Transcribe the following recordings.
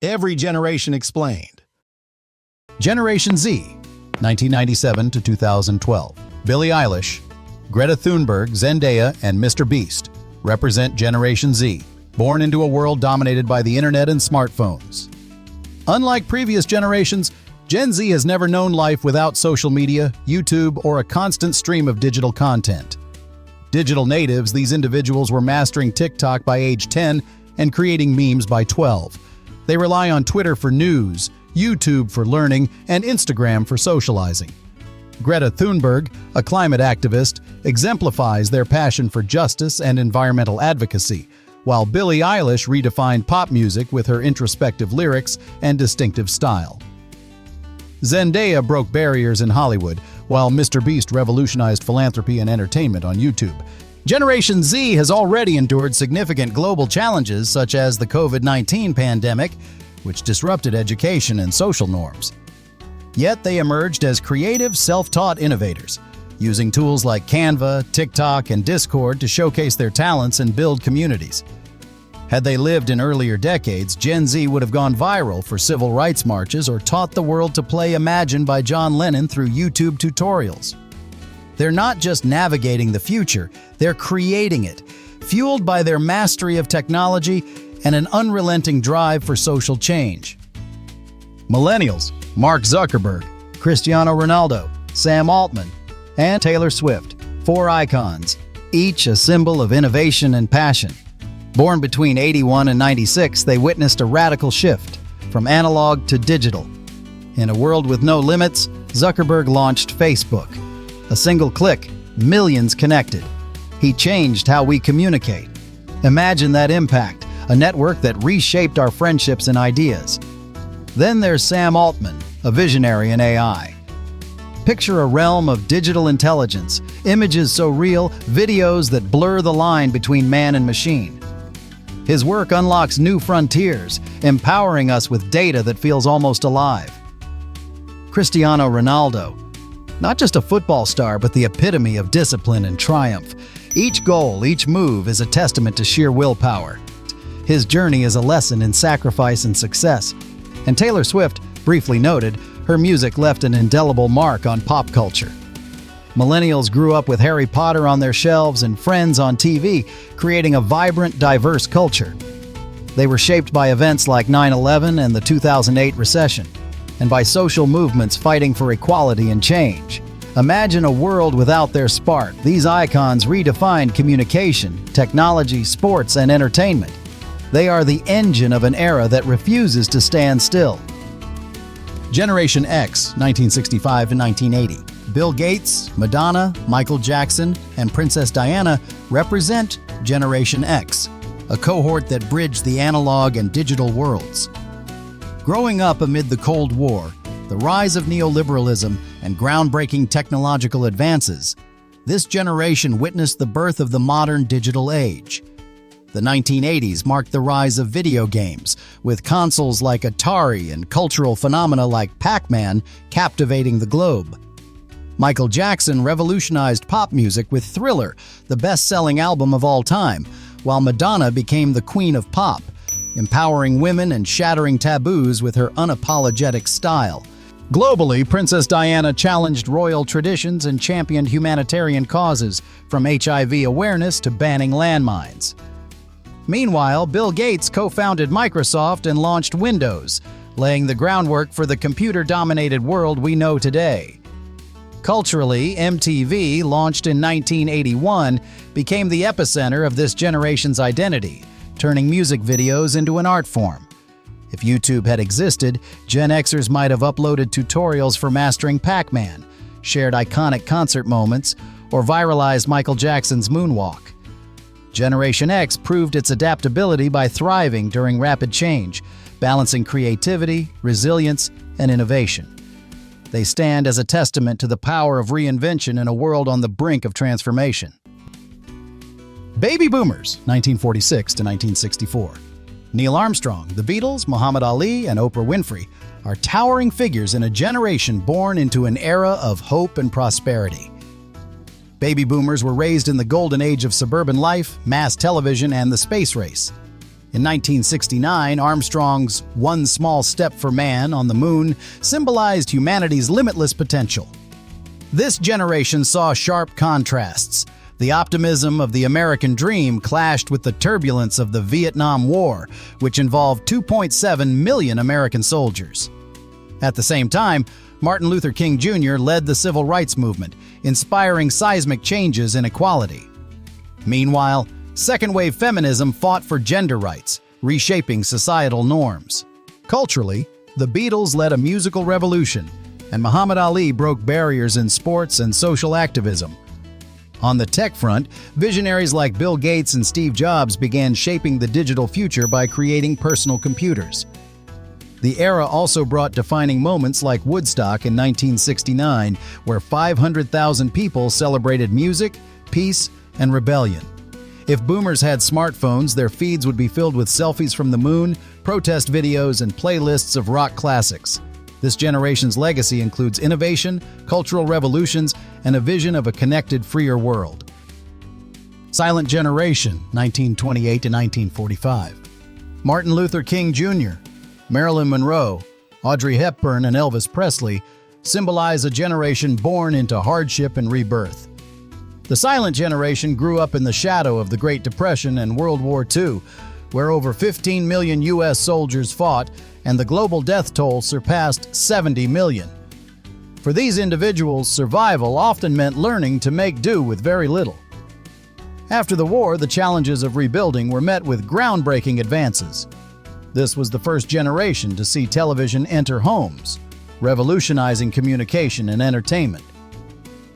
Every generation explained. Generation Z, 1997 to 2012. Billie Eilish, Greta Thunberg, Zendaya, and Mr. Beast represent Generation Z, born into a world dominated by the internet and smartphones. Unlike previous generations, Gen Z has never known life without social media, YouTube, or a constant stream of digital content. Digital natives, these individuals were mastering TikTok by age 10 and creating memes by 12. They rely on Twitter for news, YouTube for learning, and Instagram for socializing. Greta Thunberg, a climate activist, exemplifies their passion for justice and environmental advocacy, while Billie Eilish redefined pop music with her introspective lyrics and distinctive style. Zendaya broke barriers in Hollywood, while Mr. Beast revolutionized philanthropy and entertainment on YouTube. Generation Z has already endured significant global challenges such as the COVID-19 pandemic, which disrupted education and social norms. Yet they emerged as creative, self-taught innovators, using tools like Canva, TikTok, and Discord to showcase their talents and build communities. Had they lived in earlier decades, Gen Z would have gone viral for civil rights marches or taught the world to play Imagine by John Lennon through YouTube tutorials. They're not just navigating the future, they're creating it, fueled by their mastery of technology and an unrelenting drive for social change. Millennials, Mark Zuckerberg, Cristiano Ronaldo, Sam Altman, and Taylor Swift, 4 icons, each a symbol of innovation and passion. Born between 81 and 96, they witnessed a radical shift from analog to digital. In a world with no limits, Zuckerberg launched Facebook. A single click, millions connected. He changed how we communicate. Imagine that impact, a network that reshaped our friendships and ideas. Then there's Sam Altman, a visionary in AI. Picture a realm of digital intelligence, images so real, videos that blur the line between man and machine. His work unlocks new frontiers, empowering us with data that feels almost alive. Cristiano Ronaldo, not just a football star, but the epitome of discipline and triumph. Each goal, each move is a testament to sheer willpower. His journey is a lesson in sacrifice and success. And Taylor Swift, briefly noted, her music left an indelible mark on pop culture. Millennials grew up with Harry Potter on their shelves and Friends on TV, creating a vibrant, diverse culture. They were shaped by events like 9/11 and the 2008 recession, and by social movements fighting for equality and change. Imagine a world without their spark. These icons redefined communication, technology, sports, and entertainment. They are the engine of an era that refuses to stand still. Generation X, 1965 to 1980. Bill Gates, Madonna, Michael Jackson, and Princess Diana represent Generation X, a cohort that bridged the analog and digital worlds. Growing up amid the Cold War, the rise of neoliberalism, and groundbreaking technological advances, this generation witnessed the birth of the modern digital age. The 1980s marked the rise of video games, with consoles like Atari and cultural phenomena like Pac-Man captivating the globe. Michael Jackson revolutionized pop music with Thriller, the best-selling album of all time, while Madonna became the queen of pop, empowering women and shattering taboos with her unapologetic style. Globally, Princess Diana challenged royal traditions and championed humanitarian causes, from HIV awareness to banning landmines. Meanwhile, Bill Gates co-founded Microsoft and launched Windows, laying the groundwork for the computer-dominated world we know today. Culturally, MTV, launched in 1981, became the epicenter of this generation's identity, turning music videos into an art form. If YouTube had existed, Gen Xers might have uploaded tutorials for mastering Pac-Man, shared iconic concert moments, or viralized Michael Jackson's moonwalk. Generation X proved its adaptability by thriving during rapid change, balancing creativity, resilience, and innovation. They stand as a testament to the power of reinvention in a world on the brink of transformation. Baby Boomers, 1946 to 1964. Neil Armstrong, the Beatles, Muhammad Ali, and Oprah Winfrey are towering figures in a generation born into an era of hope and prosperity. Baby Boomers were raised in the golden age of suburban life, mass television, and the space race. In 1969, Armstrong's "One Small Step for Man" on the moon symbolized humanity's limitless potential. This generation saw sharp contrasts. The optimism of the American dream clashed with the turbulence of the Vietnam War, which involved 2.7 million American soldiers. At the same time, Martin Luther King Jr. led the civil rights movement, inspiring seismic changes in equality. Meanwhile, second-wave feminism fought for gender rights, reshaping societal norms. Culturally, the Beatles led a musical revolution, and Muhammad Ali broke barriers in sports and social activism. On the tech front, visionaries like Bill Gates and Steve Jobs began shaping the digital future by creating personal computers. The era also brought defining moments like Woodstock in 1969, where 500,000 people celebrated music, peace, and rebellion. If boomers had smartphones, their feeds would be filled with selfies from the moon, protest videos, and playlists of rock classics. This generation's legacy includes innovation, cultural revolutions, and a vision of a connected, freer world. Silent Generation, 1928 to 1945. Martin Luther King Jr., Marilyn Monroe, Audrey Hepburn, and Elvis Presley symbolize a generation born into hardship and rebirth. The Silent Generation grew up in the shadow of the Great Depression and World War II, where over 15 million U.S. soldiers fought and the global death toll surpassed 70 million. For these individuals, survival often meant learning to make do with very little. After the war, the challenges of rebuilding were met with groundbreaking advances. This was the first generation to see television enter homes, revolutionizing communication and entertainment.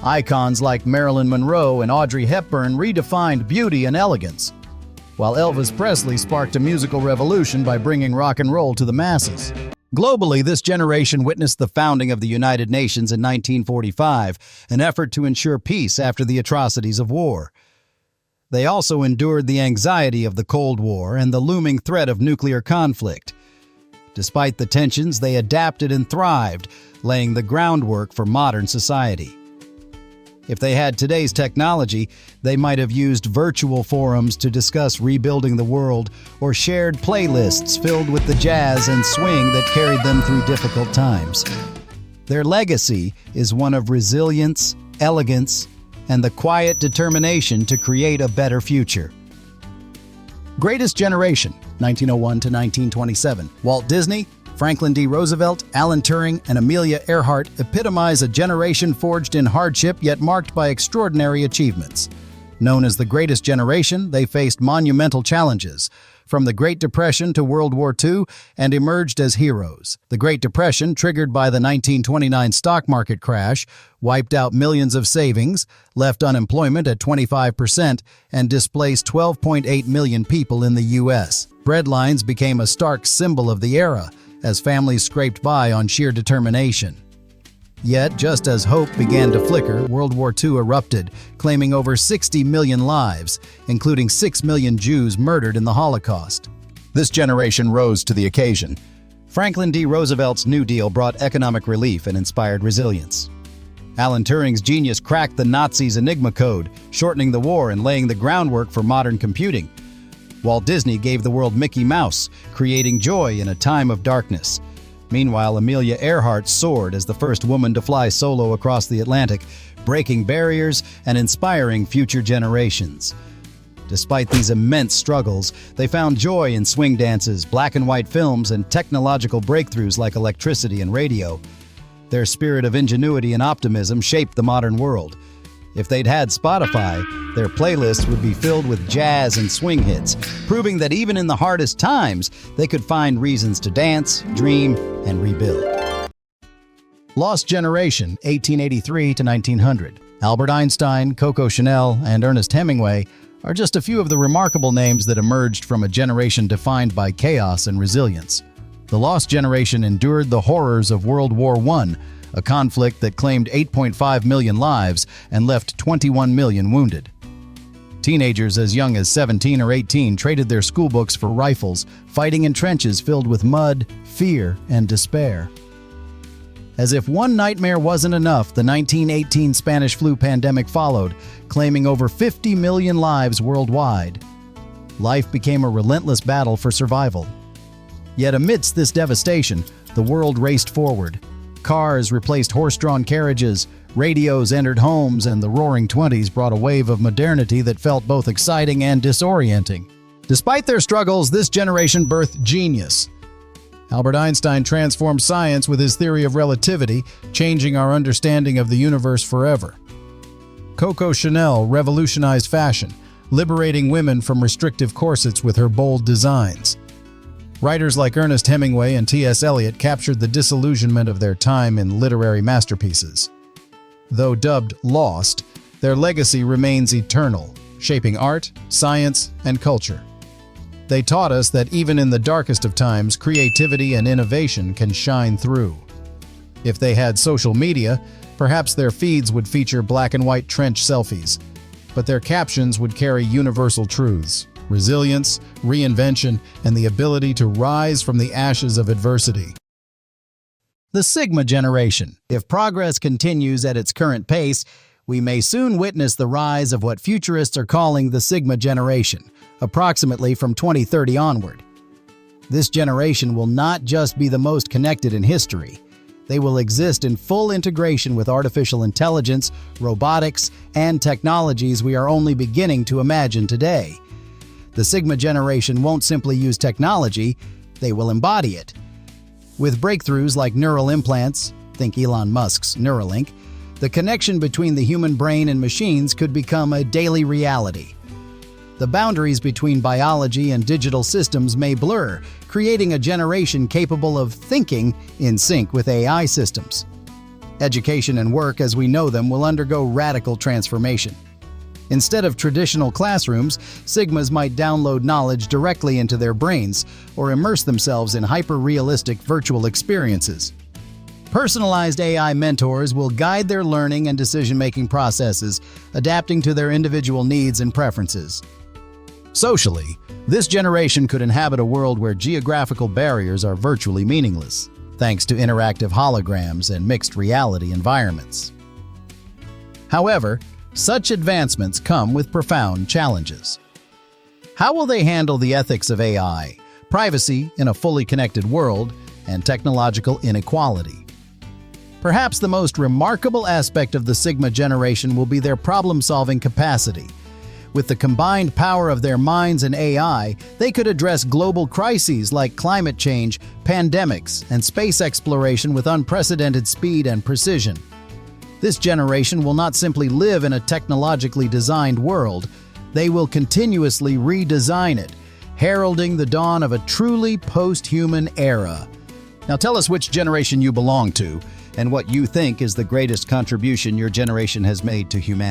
Icons like Marilyn Monroe and Audrey Hepburn redefined beauty and elegance, while Elvis Presley sparked a musical revolution by bringing rock and roll to the masses. Globally, this generation witnessed the founding of the United Nations in 1945, an effort to ensure peace after the atrocities of war. They also endured the anxiety of the Cold War and the looming threat of nuclear conflict. Despite the tensions, they adapted and thrived, laying the groundwork for modern society. If they had today's technology, they might have used virtual forums to discuss rebuilding the world or shared playlists filled with the jazz and swing that carried them through difficult times. Their legacy is one of resilience, elegance, and the quiet determination to create a better future. Greatest Generation, 1901 to 1927. Walt Disney, Franklin D. Roosevelt, Alan Turing, and Amelia Earhart epitomize a generation forged in hardship yet marked by extraordinary achievements. Known as the Greatest Generation, they faced monumental challenges, from the Great Depression to World War II, and emerged as heroes. The Great Depression, triggered by the 1929 stock market crash, wiped out millions of savings, left unemployment at 25%, and displaced 12.8 million people in the U.S. Breadlines became a stark symbol of the era, as families scraped by on sheer determination. Yet, just as hope began to flicker, World War II erupted, claiming over 60 million lives, including 6 million Jews murdered in the Holocaust. This generation rose to the occasion. Franklin D. Roosevelt's New Deal brought economic relief and inspired resilience. Alan Turing's genius cracked the Nazis' Enigma code, shortening the war and laying the groundwork for modern computing. Walt Disney gave the world Mickey Mouse, creating joy in a time of darkness. Meanwhile, Amelia Earhart soared as the first woman to fly solo across the Atlantic, breaking barriers and inspiring future generations. Despite these immense struggles, they found joy in swing dances, black and white films, and technological breakthroughs like electricity and radio. Their spirit of ingenuity and optimism shaped the modern world. If they'd had Spotify, their playlists would be filled with jazz and swing hits, proving that even in the hardest times, they could find reasons to dance, dream, and rebuild. Lost Generation, 1883 to 1900. Albert Einstein, Coco Chanel, and Ernest Hemingway are just a few of the remarkable names that emerged from a generation defined by chaos and resilience. The Lost Generation endured the horrors of World War I, a conflict that claimed 8.5 million lives and left 21 million wounded. Teenagers as young as 17 or 18 traded their schoolbooks for rifles, fighting in trenches filled with mud, fear, and despair. As if one nightmare wasn't enough, the 1918 Spanish flu pandemic followed, claiming over 50 million lives worldwide. Life became a relentless battle for survival. Yet amidst this devastation, the world raced forward. Cars replaced horse-drawn carriages, radios entered homes, and the Roaring Twenties brought a wave of modernity that felt both exciting and disorienting. Despite their struggles, this generation birthed genius. Albert Einstein transformed science with his theory of relativity, changing our understanding of the universe forever. Coco Chanel revolutionized fashion, liberating women from restrictive corsets with her bold designs. Writers like Ernest Hemingway and T.S. Eliot captured the disillusionment of their time in literary masterpieces. Though dubbed lost, their legacy remains eternal, shaping art, science, and culture. They taught us that even in the darkest of times, creativity and innovation can shine through. If they had social media, perhaps their feeds would feature black and white trench selfies, but their captions would carry universal truths: resilience, reinvention, and the ability to rise from the ashes of adversity. The Sigma Generation. If progress continues at its current pace, we may soon witness the rise of what futurists are calling the Sigma Generation, approximately from 2030 onward. This generation will not just be the most connected in history. They will exist in full integration with artificial intelligence, robotics, and technologies we are only beginning to imagine today. The Sigma Generation won't simply use technology, they will embody it. With breakthroughs like neural implants, think Elon Musk's Neuralink, the connection between the human brain and machines could become a daily reality. The boundaries between biology and digital systems may blur, creating a generation capable of thinking in sync with AI systems. Education and work as we know them will undergo radical transformation. Instead of traditional classrooms, Sigmas might download knowledge directly into their brains or immerse themselves in hyper-realistic virtual experiences. Personalized AI mentors will guide their learning and decision-making processes, adapting to their individual needs and preferences. Socially, this generation could inhabit a world where geographical barriers are virtually meaningless, thanks to interactive holograms and mixed reality environments. However, such advancements come with profound challenges. How will they handle the ethics of AI, privacy in a fully connected world, and technological inequality? Perhaps the most remarkable aspect of the Sigma generation will be their problem-solving capacity. With the combined power of their minds and AI, they could address global crises like climate change, pandemics, and space exploration with unprecedented speed and precision. This generation will not simply live in a technologically designed world, they will continuously redesign it, heralding the dawn of a truly post-human era. Now tell us which generation you belong to, and what you think is the greatest contribution your generation has made to humanity.